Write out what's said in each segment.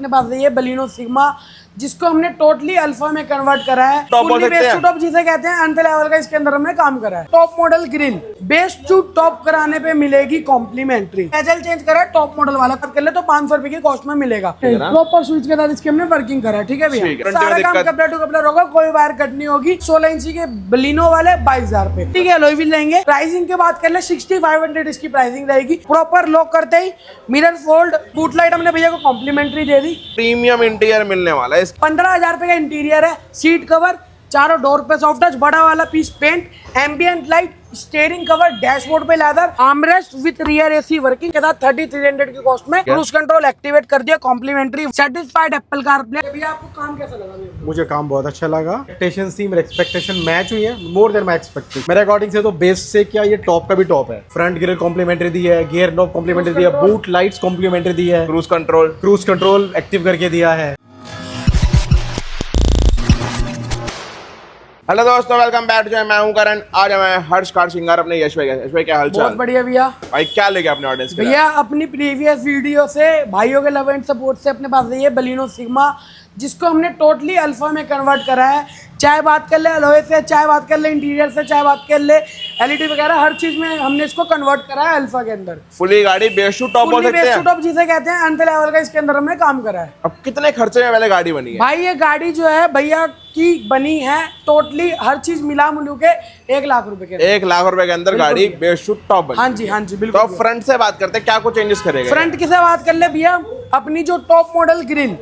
अपने पास ये Baleno sigma जिसको हमने टोटली अल्फा में कन्वर्ट करा है। फुल्ली बेस टू टॉप जिसे कहते हैं, अंत लेवल का इसके अंदर हमने काम करा है। Top model grill base to top कराने पे मिलेगी कॉम्प्लीमेंट्री। बेजल चेंज करा है टॉप मॉडल वाला, कर ले तो 500 रुपए की कॉस्ट में मिलेगा। प्रॉपर स्विच के साथ इसकी हमने वर्किंग करा है। ठीक है भैया, सारा काम कपड़ा टू कपड़ा होगा, कोई वायर कट नहीं होगी। 16 इंची के बलिनो वाले 22,000 रुपए। ठीक है, एलॉय व्हील लेंगे। प्राइसिंग की बात कर ले 6500 इसकी प्राइसिंग रहेगी। प्रॉपर लॉक करते ही मिरर फोल्ड, बूट लाइट हमने भैया को कॉम्प्लीमेंट्री दे दी। प्रीमियम इंटीरियर मिलने वाला है। 15,000 रुपए का इंटीरियर है। सीट कवर, चारों डोर पे सॉफ्ट टच, बड़ा वाला piece paint, ambient light, steering cover, dashboard पे leather, armrest with rear AC working के साथ 3300 की कॉस्ट में क्रूज कंट्रोल एक्टिवेट कर दिया कॉम्प्लीमेंट्री। Satisfied Apple CarPlay. भैया आपको काम कैसा लगा? मुझे काम बहुत अच्छा लगा। एक्सपेक्टेशन थी, मेरे एक्सपेक्टेशन मैच हुई है, मोर देन माय एक्सपेक्टेड। मेरे अकॉर्डिंग से तो बेस से क्या ये टॉप का भी टॉप है। फ्रंट ग्रिल कॉम्प्लीमेंट्री दी है, गियर नॉब कॉम्प्लीमेंट्री दी है, बूट लाइट्स कॉम्प्लीमेंट्री दी है, क्रूज कंट्रोल एक्टिव करके दिया है। हेलो दोस्तों, वेलकम बैक टू मैं हूं करण। आज मैं हर्ष कार सिंगार अपने यश भाई। यश भाई क्या हालचाल? बहुत बढ़िया भैया। भाई क्या लेके अपने ऑडियंस के लिए? भैया अपनी प्रीवियस वीडियो से भाइयों के लव एंड सपोर्ट से अपने पास ये बलिनो सिग्मा जिसको हमने टोटली अल्फा में कन्वर्ट करा है। चाहे बात कर ले एलॉय से, चाहे बात कर ले इंटीरियर से, चाहे बात कर ले एलईडी वगैरह, हर चीज में हमने इसको कन्वर्ट करा है अल्फा के अंदर। फुली गाड़ी बेस टू टॉप बोल सकते हैं। बेस टू टॉप जिसे कहते हैं, अंत लेवल का इसके अंदर हमने काम करा है। अब कितने खर्चे में पहले गाड़ी बनी है भाई? ये गाड़ी जो है भैया की बनी है टोटली हर चीज मिला मिलू के 1 लाख रुपए के। 1 लाख रुपए के अंदर गाड़ी बेस टू टॉप बनी। हाँ जी, हाँ जी, बिल्कुल। तो फ्रंट से बात करते हैं, क्या कुछ चेंजेस करेगा? फ्रंट की से बात कर ले भैया, अपनी जो top model grill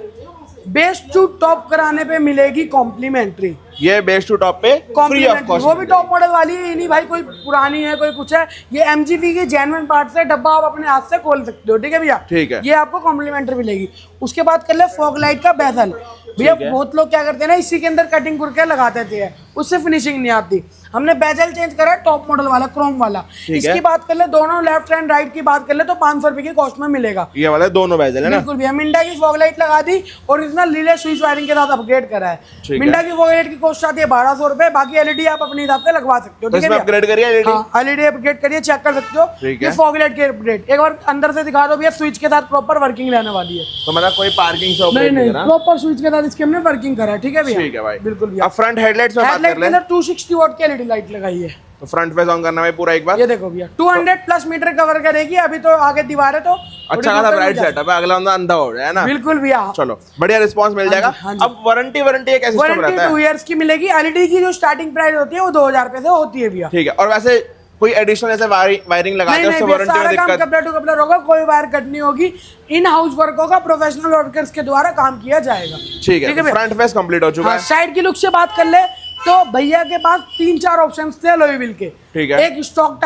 base to top कराने पे मिलेगी कॉम्प्लीमेंट्री। ये बेस टू टॉप पे फ्री ऑफ कॉस्ट, वो भी टॉप मॉडल वाली है। नहीं भाई कोई पुरानी है कोई कुछ है, ये एमजीपी की जेन्युइन पार्ट से डब्बा आप अपने हाथ से खोल सकते हो। ठीक है भैया, ठीक है। ये आपको कॉम्प्लीमेंट्री मिलेगी। उसके बाद कर ले फॉग लाइट का बेजल। भैया बहुत लोग क्या करते हैं ना, इसी के अंदर कटिंग करके लगा देते हैं, उससे फिनिशिंग नहीं आती। हमने बेजल चेंज करा है टॉप मॉडल वाला, क्रोम वाला। इसकी बात कर ले, दोनों लेफ्ट एंड राइट की बात कर ले तो 500 रुपए की कॉस्ट में मिलेगा। ये वाले दोनों बेजल है ना? बिल्कुल भैया। मिंडा की फॉग लाइट लगा दी, ओरिजिनल रिले स्विच वायरिंग के साथ अपग्रेड करा है। मिंडा की फॉग लाइट की कॉस्ट आती है 1200 रुपए। बाकी एलईडी आप अपने हिसाब से लगवा सकते हो। ठीक है, अपग्रेड करिए एलईडी। हाँ, एलईडी अपग्रेड करिए, चेक कर सकते हो। ये फॉग लाइट के अपग्रेड एक बार अंदर से दिखा दो भैया, स्विच के साथ प्रॉपर वर्किंग रहने वाली है। तो मतलब कोई पार्किंग से नहीं, प्रॉपर स्विच के साथ इसकी हमने वर्किंग करा है। ठीक है भैया, ठीक है भाई, बिल्कुल भैया। अब फ्रंट हेडलाइट्स में बात कर ले। 260 वॉट की एलईडी लाइट लगाई है। तो फ्रंट फेस ऑन करना है पूरा एक बार। ये देखो भैया 200 प्लस मीटर कवर करेगी। अभी तो आगे दीवार है तो अच्छा खासा ब्राइट सेटअप है, अगला बंदा अंधा हो जाए ना। बिल्कुल भैया, चलो बढ़िया रिस्पांस मिल जाएगा। अब वारंटी कैसे सिस्टम रहता है? 2 इयर्स की मिलेगी। एलईडी की जो स्टार्टिंग प्राइस होती है वो 2000 रुपए से होती है भैया। ठीक है। और वैसे कोई एडिशनल ऐसे वायरिंग लगाते हैं उससे वारंटी में दिक्कत? कपड़ा टू कपड़ा होगा, कोई वायर कट नहीं होगी। इन हाउस वर्क होगा, प्रोफेशनल वर्कर्स के द्वारा काम किया जाएगा। ठीक है, फ्रंट फेस कंप्लीट हो चुका है। साइड की लुक से बात कर ले तो भैया के पास 3-4 ऑप्शन थे एलॉय व्हील के। ठीक है। एक स्टॉक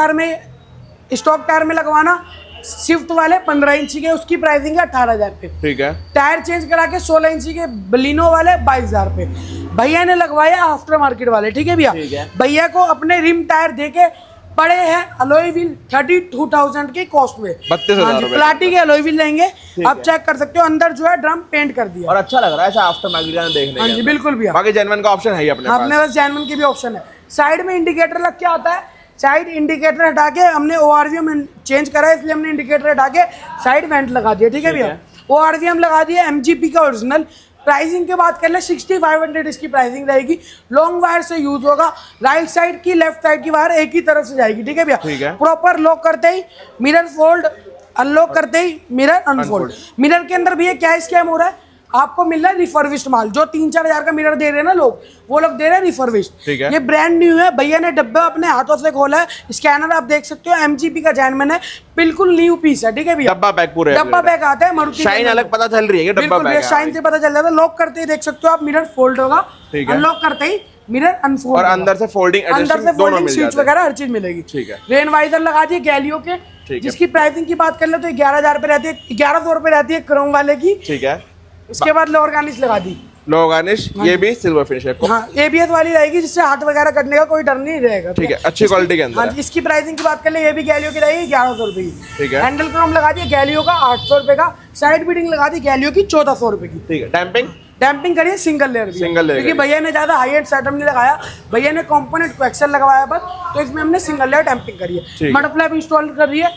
टायर में लगवाना, स्विफ्ट वाले 15 इंची के, उसकी प्राइसिंग है 18,000 रुपए। ठीक है। टायर चेंज करा के 16 इंची के बलिनो वाले 22,000 रुपए भैया ने लगवाया, आफ्टर मार्केट वाले। ठीक है भैया, भैया को अपने रिम टायर देके पड़े हैं एलॉय व्हील 32,000 की कॉस्ट में। 32,000 प्लाटी के एलॉय व्हील लेंगे। आप चेक कर सकते हो, अंदर जो है ड्रम पेंट कर दिया और अच्छा लग रहा है ऐसा आफ्टर मार्केट का देखने। हाँ जी, बिल्कुल भैया। बाकी जेन्युइन का ऑप्शन है ही अपने पास जेन्युइन की भी ऑप्शन है। साइड में इंडिकेटर लग के आता है। साइड इंडिकेटर हटा के हमने ओआरवीएम चेंज करा है, इसलिए हमने इंडिकेटर हटा के साइड वेंट लगा दिया। ठीक है भैया, ओआरवीएम लगा दिया एमजीपी का ओरिजिनल। प्राइसिंग की बात कर ले 6500 इसकी प्राइसिंग रहेगी। लॉन्ग वायर से यूज होगा। राइट साइड की लेफ्ट साइड की वायर एक ही तरफ से जाएगी। ठीक है भैया, प्रॉपर लॉक करते ही मिरर फोल्ड, अनलॉक करते ही मिरर अनफोल्ड। मिरर के अंदर भैया क्या स्कैम हो रहा है, आपको मिल रहा है रिफर्बिश्ड माल। जो 3-4 हजार का मिरर दे रहे हैं ना लोग, वो लोग दे रहे हैं रिफर्बिश्ड। ये ब्रांड न्यू है। भैया ने डब्बा अपने हाथों से खोला है। स्कैनर आप देख सकते हो, एमजीपी का जेन्युइन है, बिल्कुल न्यू पीस है। ठीक है भैया, डब्बा पैक पूरे डब्बा पैक आता है। मारुति शाइन अलग पता चल रही है, डब्बा पैक शाइन से पता चल जाता है। लॉक करते ही देख सकते हो आप, मिरर फोल्ड होगा। अनलॉक करते ही मिरर अनफोल्ड और अंदर से फोल्डिंग स्विच वगैरह हर चीज मिलेगी। ठीक है। रेन वाइजर लगा दिए गैलियो के, जिसकी प्राइसिंग की बात कर ले तो 11,000 रुपए रहती है, 1100 रुपए रहती है क्रोम वाले की। ठीक है। उसके बाद लोअर गार्निश लगा दी। लोअर गार्निश ये भी सिल्वर फिनिश है। हाँ, एबीएस वाली रहेगी, जिससे हाथ वगैरह कटने का कोई डर नहीं रहेगा। ठीक है, अच्छी क्वालिटी के अंदर। हाँ, इसकी प्राइसिंग की बात कर ले, ये भी गैलियो की रहेगी 1100 रुपए की। ठीक है। हैंडल क्रोम लगा दिया गैलियो का 800 रुपए का। साइड बीडिंग लगा दी गैलियो की 1400 रुपए की। ठीक है। डैम्पिंग करिए सिंगल लेयर, क्योंकि भैया ने ज्यादा हाई एंड सेटअप नहीं लगाया। भैया ने कंपोनेंट को एक्सेल लगवाया बस, तो इसमें हमने सिंगल लेयर डैम्पिंग करी है। मड फ्लैप इंस्टॉल कर रही है।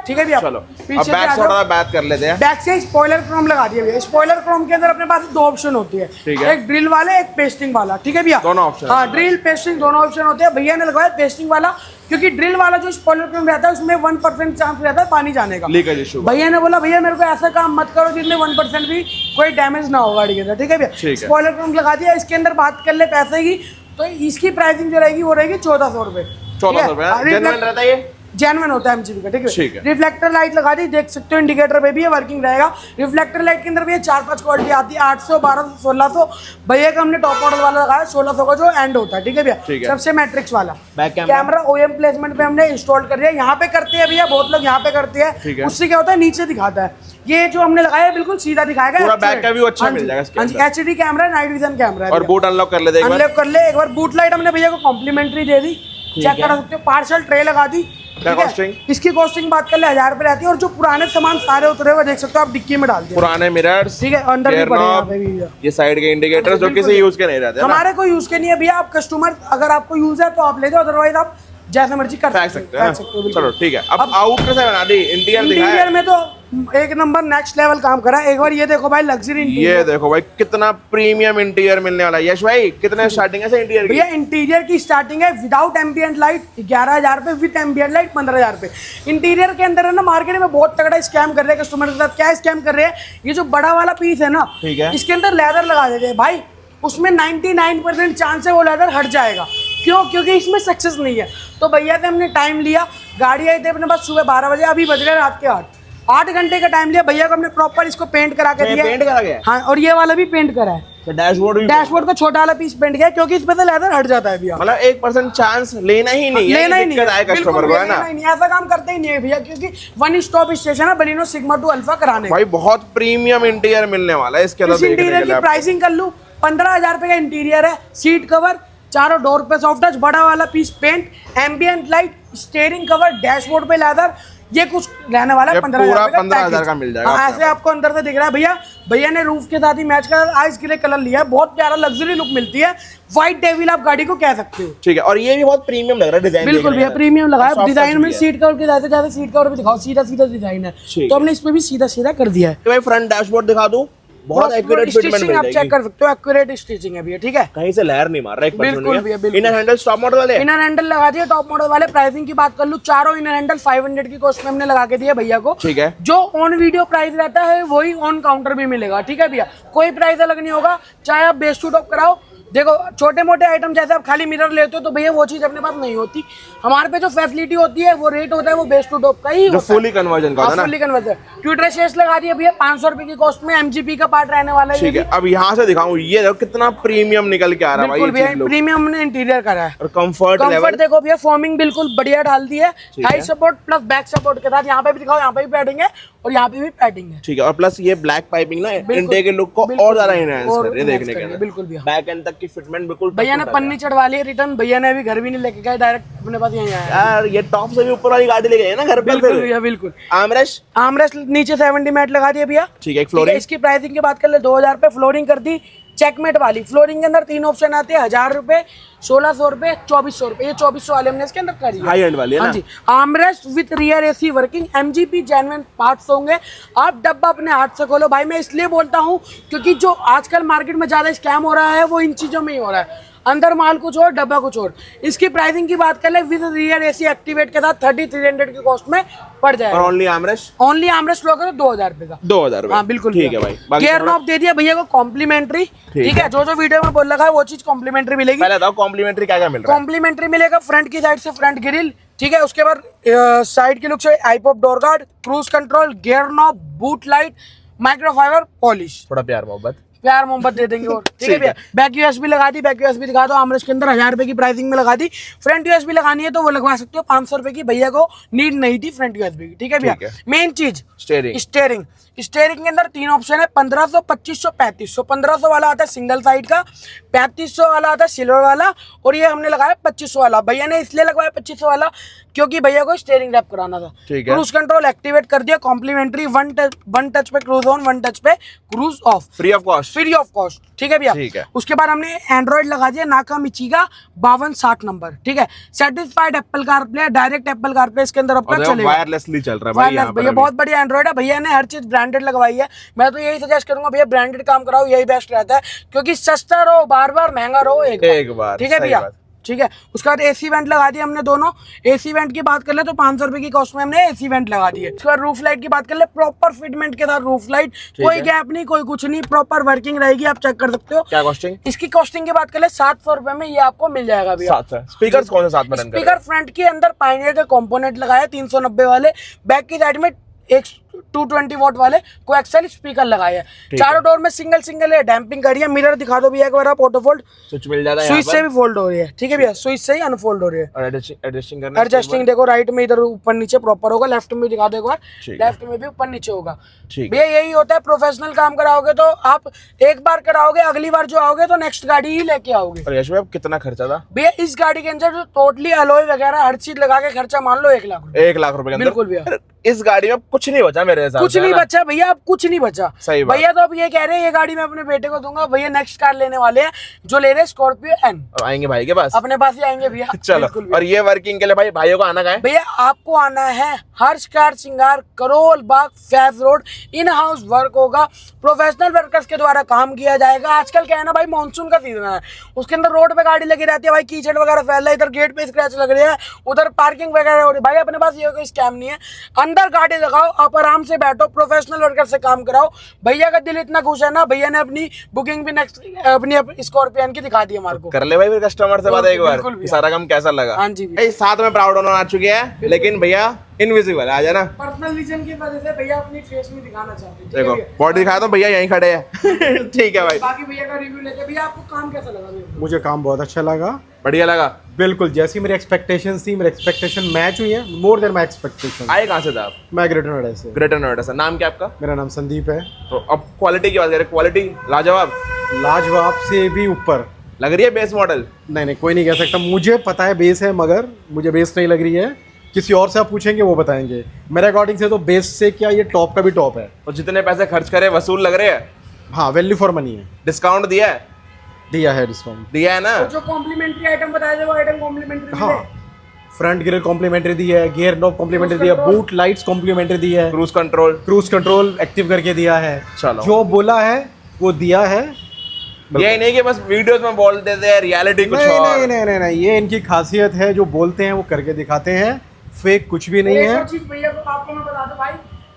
ठीक है भैया। चलो अब पीछे से बैक आ से जाओ। थोड़ा बात कर लेते हैं। बैक से स्पॉइलर क्रोम लगा दिया भैया। स्पॉइलर क्रोम के अंदर अपने पास दो ऑप्शन होती है, ठीक है। एक ड्रिल वाले, एक पेस्टिंग वाला, ठीक है भैया। दोनों ऑप्शन, हाँ, ड्रिल पेस्टिंग दोनों ऑप्शन होते हैं। भैया ने लगवाया पेस्टिंग वाला, क्योंकि ड्रिल वाला जो स्पॉइलर क्रोम रहता है उसमें 1% चांस रहता है पानी जाने का, लीकेज इशू। भैया ने बोला भैया मेरे को ऐसा काम मत करो जिसमें 1% भी कोई डैमेज ना हो गाड़ी के अंदर, ठीक है भैया। ठीक है। स्पॉइलर क्रोम लगा दिया। इसके अंदर बात कर ले पैसे की, तो इसकी प्राइसिंग जो रहेगी वो रहेगी 1400 रुपए। 1400 रुपए जेन्युइन रहता है ये, जेन्युइन होता है एमजीबी का, ठीक ठीक है। है। रिफ्लेक्टर लाइट लगा दी, देख सकते हो इंडिकेटर पे भी ये वर्किंग रहेगा। रिफ्लेक्टर लाइट के अंदर भी 4-5 क्वालिटी आती है, 800, 1200, 1600। भैया का हमने टॉप मॉडल वाला लगाया 1600 का जो एंड होता है, ठीक है ठीक भैया। है। सबसे मैट्रिक्स वाला back camera camera OEM placement पे हमने इंस्टॉल कर दिया। यहाँ पे करते हैं भैया, बहुत लोग यहाँ पे करते ठीक हैं, है। उससे क्या होता है नीचे दिखाता है। ये जो हमने लगाया है बिल्कुल सीधा दिखाएगा, पूरा बैक का व्यू अच्छा मिल जाएगा इसके अंदर। HD camera, night vision camera है और बूट अनलॉक कर लेते हैं एक बार। अनलॉक कर ले एक बार। बूट लाइट हमने भैया को कॉम्प्लीमेंट्री दे दी, चेक कर सकते हो। पार्सल ट्रे लगा दी, क्या ठीक है। कॉस्टिंग? इसकी कॉस्टिंग बात कर ले 1000 रुपए रहती है। और जो पुराने सामान सारे उतरे हुए देख सकते हो आप, डिक्की में डाल दिया, पुराने मिरर्स, ठीक है। अंदर भी gear पड़े हैं यहाँ knob, पे भी भैया। ये साइड के इंडिकेटर्स जो बिल्कुल किसी यूज के नहीं रहते हैं ना, हमारे को यूज के नहीं है भैया। आप कस्टमर अगर आपको यूज है तो आप ले जाओ, अदरवाइज आप जैसे मर्जी कर फेंक सकते हैं सकते हो, ना। बिल्कुल। चलो ठीक है। अब आउट से बना दी, इंटीरियर दिखाया इंटीरियर है। में तो एक नंबर नेक्स्ट लेवल काम करा है। एक बार ये देखो भाई, लग्जरी ये इंटीरियर। देखो भाई कितना प्रीमियम इंटीरियर मिलने वाला है। यश भाई कितने स्टार्टिंग है इंटीरियर की? भैया इंटीरियर की स्टार्टिंग है विदाउट एम्बियंट लाइट 11000 रुपए, विद एम्बियंट लाइट 15000 रुपए। इंटीरियर के अंदर है ना, मार्केट में बहुत तगड़ा स्कैम कर रहे हैं कस्टमर के साथ। क्या स्कैम कर रहे हैं, ये जो बड़ा वाला पीस है ना, ठीक है। इसके अंदर लेदर लगा देते हैं भाई। उसमें 99% चांस है वो लेदर हट जाएगा। क्यों? क्योंकि इसमें सक्सेस नहीं है। तो भैया से हमने टाइम लिया, गाड़ी आई थी अपने पास सुबह 12 बजे, अभी बज गए रात के 8 घंटे का टाइम लिया। भैया को हमने प्रॉपर इसको पेंट करा के दिया। पेंट करा गया? हाँ, और ये वाला भी पेंट करा है। तो डैशबोर्ड भी, डैशबोर्ड का छोटा वाला पीस पेंट किया, क्योंकि इसमें से लेदर हट जाता है भैया। मतलब 1% चांस लेना ही नहीं है, लेना ही नहीं दिक्कत आए बिल्कुल कस्टमर को, है लेना ना ही नहीं। ऐसा काम करते ही नहीं है भैया, क्योंकि वन स्टॉप स्टेशन है बलिनो सिग्मा 2 अल्फा कराने का। भाई। बहुत प्रीमियम इंटीरियर मिलने वाला है इसके अंदर। इस इंटीरियर की प्राइसिंग कर लूं, 15000 रुपए का इंटीरियर है। सीट कवर, चारों डोर पे सॉफ्ट टच, बड़ा वाला piece paint, ambient light, steering cover, dashboard पे लेदर, ये कुछ रहने वाला है ये 15000 पूरा रुपए का 15,000 का पैकेज। मिल जाएगा हाँ, आपको। ऐसे आपको अंदर से दिख रहा है भैया। भैया ने रूफ के साथ ही मैच कर आइस ग्रे कलर लिया है, बहुत प्यारा लग्जरी लुक मिलती है। व्हाइट डेविल आप गाड़ी को कह सकते हो। ठीक है। और ये भी बहुत प्रीमियम लग रहा है डिजाइन। बिल्कुल भैया प्रीमियम लगाया। Soft डिजाइन touch में भी है। सीट कवर के जैसे जैसे सीट कवर भी दिखाओ, सीधा सीधा डिजाइन है, ठीक तो है। हमने इसमें भी सीधा सीधा कर दिया है। तो भाई फ्रंट डैशबोर्ड दिखा दूं, बहुत एक्यूरेट फिटमेंट स्टिचिंग मिल आप चेक जाएगी। कर सकते हो, एक्यूरेट स्टिचिंग है भैया, ठीक है। कहीं से लहर नहीं मार रहा, 1% बिल्कुल नहीं भैया, है। बिल्कुल। इनर हैंडल टॉप मॉडल वाले हैं? इनर हैंडल लगा दिए टॉप मॉडल वाले। प्राइसिंग की बात कर लूं, चारों इनर हैंडल 500 की कॉस्ट में हमने लगा के दिया भैया को। ठीक है। जो ऑन वीडियो प्राइस रहता है वही ऑन काउंटर भी मिलेगा, ठीक है भैया। कोई प्राइस अलग नहीं होगा, चाहे आप बेस टू टॉप कराओ। देखो छोटे मोटे आइटम जैसे आप खाली मिरर लेते हो तो भैया वो चीज अपने पास नहीं होती। हमारे पे जो फैसिलिटी होती है वो रेट होता है वो बेस टू टॉप का ही जो होता है। फुली कन्वर्जन का होता है ना। Fully conversion. ट्यूटर शेस लगा दिए भैया 500 रुपए की कॉस्ट में, एमजीपी का पार्ट रहने वाला है ये ठीक है। भी। अब यहाँ से दिखाऊं, ये देखो कितना प्रीमियम निकल के आ रहा है भाई बिल्कुल ये भैया, चीज लोग। प्रीमियम ने इंटीरियर करा है। और कंफर्ट लेवल कंफर्ट देखो भैया, फॉर्मिंग बिल्कुल बढ़िया डाल दी है। High support plus back support के साथ। यहाँ पे भी दिखाओ, यहाँ पे भी पैडिंग है और यहाँ पे भी पैडिंग है। ठीक है। और प्लस ये ब्लैक पाइपिंग ना बिल्कुल, इंटेक के लुक को बिल्कुल, और ज्यादा इनहांस और कर रही है enhance देखने कर के रही है, अंदर। बिल्कुल भैया। बैक एंड तक की फिटमेंट बिल्कुल भैया ने पन्नी चढ़वा ली रिटर्न। भैया ने अभी घर भी नहीं लेके गए, डायरेक्ट अपने पास यहीं आया। यार ये टॉप से भी ऊपर वाली गाड़ी ले गए ना घर पे। बिल्कुल फिर भैया, बिल्कुल। आर्मरेस्ट, आर्मरेस्ट नीचे 70 मैट लगा दिया भैया, ठीक है। एक ठीक है। फ्लोरिंग, इसकी प्राइसिंग की बात कर ले 2000 रुपए। फ्लोरिंग कर दी चेकमेट वाली। फ्लोरिंग के अंदर 3 ऑप्शन आते हैं, 1000 रुपए, 1600 रुपए, 2400 रुपए। ये 2400 वाले हमने इसके अंदर करी है। हाई एंड वाली है हाँ ना। जी। Armrest with rear AC working, MGP genuine parts होंगे। आप डब्बा अपने हाथ से खोलो भाई। मैं इसलिए बोलता हूँ क्योंकि जो आजकल मार्केट में ज्यादा स्कैम हो रहा है वो इन चीजों में ही हो रहा है। अंदर माल कुछ और, डब्बा कुछ और। इसकी प्राइसिंग की बात कर ले विद रियर एसी एक्टिवेट के साथ 3300 की कॉस्ट में पड़ और जाएगा। ओनली आर्मरेस्ट ओनली आर्मरेस्ट लोगे तो 2000 रुपए का। 2000 रुपए। हाँ बिल्कुल ठीक है भाई। बाकी गियर थोड़ा- नॉब दे दिया भैया को कॉम्प्लीमेंट्री, ठीक है। जो जो वीडियो में बोल रखा है वो चीज कॉम्प्लीमेंट्री मिलेगी। पहले बताओ कॉम्प्लीमेंट्री क्या क्या मिल रहा है? कॉम्प्लीमेंट्री मिलेगा फ्रंट की साइड से फ्रंट ग्रिल, ठीक है। उसके बाद साइड की लुक से iPop door guard, cruise control, gear knob, boot light, microfibre polish. थोड़ा प्यार मोहब्बत। प्यार मोहब्बत दे देंगे और ठीक है भैया। बैक यूएसबी लगा दी, बैक यूएसबी दिखा दो। आमरेस के अंदर 1000 रुपए की प्राइसिंग में लगा दी। फ्रंट यूएसबी लगानी है तो वो लगवा सकते हो 500 रुपए की। भैया को नीड नहीं थी फ्रंट यूएसबी की, ठीक है भैया। मेन चीज स्टीयरिंग। स्टीयरिंग। स्टीयरिंग के अंदर 3 ऑप्शन है, 1500, 2500, 3500। 1500 वाला आता है सिंगल साइड का, 3500 वाला आता है सिल्वर वाला, और ये हमने लगाया 2500 वाला। भैया ने इसलिए लगवाया 2500 वाला क्योंकि भैया को स्टीयरिंग रैप कराना था। ठीक है। क्रूज कंट्रोल एक्टिवेट कर दिया, कॉम्प्लीमेंट्री। वन टच पे क्रूज ऑन, वन टच पे cruise of, free of cost. Cost free of cost, ठीक है भैया। ठीक है। उसके बाद हमने एंड्रॉइड लगा दिया नाकामिची का 5260 नंबर, ठीक है। Satisfied Apple CarPlay, direct Apple CarPlay इसके अंदर अपना चलेगा, वायरलेसली चल रहा है भाई वायरलेस यहाँ पर भैया। अभी। बहुत बढ़िया एंड्रॉइड है भैया ने, हर चीज ब्रांडेड लगवाई है। मैं तो यही सजेस्ट करूंगा भैया, ब्रांडेड काम कराओ, यही बेस्ट रहता है, क्योंकि सस्ता रहो बार बार, महंगा रहो एक बार, ठीक है सही भैया। बात। ठीक है। उसके बाद एसी वेंट लगा दिए हमने दोनों। एसी वेंट की बात कर ले तो 500 रुपए की कॉस्ट में हमने एसी वेंट लगा दिए। उसके बाद रूफ लाइट की बात कर ले, प्रॉपर फिटमेंट के साथ रूफ लाइट, कोई गैप नहीं, कोई कुछ नहीं, प्रॉपर वर्किंग रहेगी, आप चेक कर सकते हो। क्या कॉस्टिंग? इसकी कॉस्टिंग की बात कर ले 700 रुपए में ये आपको मिल जाएगा भैया। स्पीकर कौन से साथ में रन कर रहे स्पीकर फ्रंट के अंदर पायनियर के कंपोनेंट लगाए 390 वाले, बैक की साइड में एक 220 वॉट वाले कोएक्सियल स्पीकर लगाए हैं। चारों डोर में सिंगल सिंगल है, डैम्पिंग करी है। मिरर दिखा दो भैया एक बार आप, ऑटो फोल्ड स्विच मिल जाता है स्विच यहाँ से पर भी फोल्ड हो रही है, ठीक है भैया, स्विच से ही अनफोल्ड हो रही है। और एडजस्टिंग करना एडजस्टिंग देखो, राइट में इधर ऊपर नीचे प्रॉपर होगा, लेफ्ट में दिखा दो एक बार, ठीक है। लेफ्ट में भी ऊपर नीचे होगा। ठीक भैया यही होता है, प्रोफेशनल काम कराओगे तो आप एक बार कराओगे, अगली बार जो आओगे तो नेक्स्ट गाड़ी ही लेके आओगे। और यश भाई अब कितना खर्चा था? भैया इस गाड़ी के अंदर जो टोटली अलॉय वगैरह हर चीज लगा के खर्चा मान लो 1 लाख रुपए। 1 लाख रुपए के अंदर बिल्कुल भैया। अरे, इस गाड़ी में कुछ नहीं बचा मेरे हिसाब कुछ से, नहीं है ना? बचा भैया, अब कुछ नहीं बचा। सही बात। भैया तो अब ये कह रहे हैं ये गाड़ी मैं अपने बेटे को दूंगा। भैया नेक्स्ट कार लेने वाले हैं, जो ले रहे हैं स्कॉर्पियो एन, अब आएंगे भाई के पास। अपने पास ही आएंगे भैया। चलो। बिल्कुल भैया। और ये वर्किंग के लिए भाई भाइयों को आना का है? भैया आपको आना है Harsh car Shringar, Karol Bagh, Faiz road. In house work होगा, प्रोफेशनल वर्कर्स के द्वारा काम किया जाएगा। आजकल क्या है ना भाई, मानसून का सीजन है, उसके अंदर रोड पे गाड़ी लगी रहती है भाई, कीचड़ वगैरह फैल रहा है, इधर गेट पे स्क्रैच लग रहे हैं, उधर पार्किंग वगैरह हो रही है। भाई अपने पास ये कोई स्कैम नहीं है, अंदर गाड़ी लगाओ, आप आराम से बैठो, प्रोफेशनल वर्कर से काम कराओ। भैया का दिल इतना खुश है ना, भैया ने अपनी बुकिंग भी नेक्स्ट अपनी स्कॉर्पियन की दिखा दी हमारे को। कर ले भाई फिर कस्टमर से बात एक बार, बिल्कुल भैया। सारा काम कैसा लगा? हाँ जी भैया। भाई साथ में प्राउड ओनर आ चुके हैं, लेकिन भैया इनविजिबल आ जाना। पर्सनल रीजन की वजह से भैया अपनी फेस नहीं दिखाना चाहते, ठीक है देखो भैया? बॉडी दिखाया तो भैया यहीं खड़े हैं। ठीक है भाई, बाकी भैया का रिव्यू लेते हैं। भैया आपको काम कैसा लगा भैया? मुझे काम बहुत अच्छा लगा, बढ़िया लगा। बिल्कुल जैसी मेरी एक्सपेक्टेशन थी, मेरी एक्सपेक्टेशन मैच हुई है, मोर देन माई एक्सपेक्टेशन। आए कहाँ से था आप? मैं ग्रेटर नोएडा से। ग्रेटर नोएडा से। नाम क्या आपका? मेरा नाम संदीप है। तो अब क्वालिटी की बात करें, क्वालिटी लाजवाब लाजवाब से भी ऊपर। लग रही है बेस मॉडल। नहीं कोई नहीं कह सकता, मुझे पता है बेस है, मगर मुझे बेस नहीं लग रही है। किसी और से आप पूछेंगे वो बताएंगे। मेरे अकॉर्डिंग से तो बेस से क्या ये टॉप का भी टॉप है। और जितने पैसे खर्च करे वसूल लग रहे हैं। हाँ वैल्यू फॉर मनी है। डिस्काउंट दिया है? दिया है डिस्काउंट। दिया है ना? तो जो कॉम्प्लीमेंट्री आइटम बताए थे वो आइटम कॉम्प्लीमेंट्री हाँ फ्रंट ग्रिल कॉम्प्लीमेंट्री दी है, गियर नॉब कॉम्प्लीमेंट्री दिया, बूट लाइट्स कॉम्प्लीमेंट्री दी है, cruise control cruise control active करके दिया है। चलो। जो बोला है वो दिया है। ये नहीं कि बस वीडियोस में बोल देते हैं, रियलिटी कुछ नहीं, और। नहीं, ये इनकी खासियत है, जो बोलते हैं वो करके दिखाते हैं। फेक कुछ भी नहीं एक है। और चीज भैया को आपको मैं बता दूं भाई,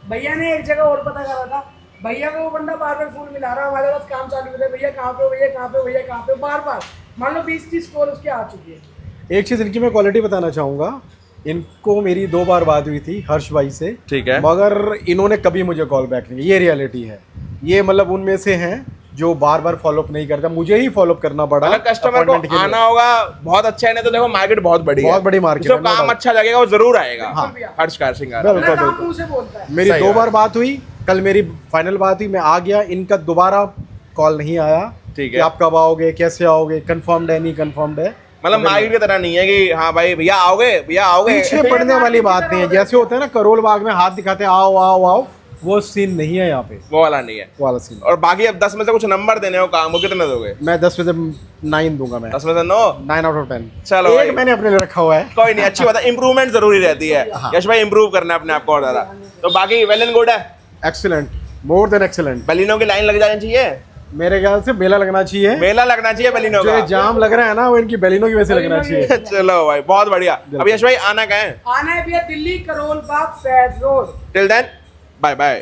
भैया ने एक जगह और पता करा था, भैया को वो बंदा बार बार फोन मिला रहा है, हमारे पास काम चालू है, भैया कहाँ पे हो, भैया कहाँ पे हो, भैया कहाँ पे हो, बार बार मान लो 20-30 कॉल उसके आ चुकी है। एक चीज़ इनकी मैं क्वालिटी बताना चाहूँगा, इनको मेरी 2 बार बात हुई थी हर्ष भाई से, ठीक है। मगर इन्होंने कभी मुझे कॉल बैक नहीं किया। ये रियलिटी है। ये मतलब उनमें से हैं जो बार बार फॉलोअप नहीं करता, मुझे ही फॉलोअप करना पड़ा। अगर कस्टमर को appointment के लिए। आना होगा बहुत अच्छा है, नहीं तो देखो मार्केट बहुत बड़ी है, बहुत बड़ी market जिसको है, no काम doubt। अच्छा लगेगा वो जरूर आएगा। हाँ। हर्ष कार श्रृंगार। बिल्कुल, अपना काम बिल्कुल। मुंह से बोलता है। मेरी सही 2 बात बार बात हुई, कल मेरी फाइनल बात हुई, मैं आ गया, इनका दोबारा कॉल नहीं आया। ठीक कि है। आप कब आओगे, कैसे आओगे, कंफर्म्ड है नहीं कंफर्म्ड है। मतलब मार्केट की तरह नहीं है कि हाँ भाई भैया आओगे, भैया आओगे। पीछे पड़ने वाली बात नहीं है। जैसे होता है ना करोल बाग में हाथ दिखाते हैं आओ आओ आओ, वो सीन नहीं है यहाँ पे, वो वाला नहीं है। वो वाला सीन। और बाकी अब 10 में से कुछ नंबर देने हो काम को, कितने दोगे? मैं 10 में से 9 दूंगा। मैं 10 में से 9? 9 आउट ऑफ 10। चलो भाई। एक मैंने अपने लिए रखा हुआ है। कोई नहीं, अच्छी बात है, इंप्रूवमेंट जरूरी रहती है। यश भाई इंप्रूव करना है अपने आप को और ज्यादा। तो बाकी वेल एंड गुड है, एक्सीलेंट, मोर देन एक्सीलेंट। बलिनों की लाइन लग जानी चाहिए। मेरे ख्याल से मेला लगना चाहिए। मेला लगना चाहिए बलिनों जो का। ये जाम लग रहा है ना, वो इनकी बैलिनों की वजह से लगना चाहिए। चलो भाई बहुत बढ़िया। अब यश भाई आना कहाँ है? आना है भैया Delhi, Karol Bagh, Faiz road. Till then bye bye.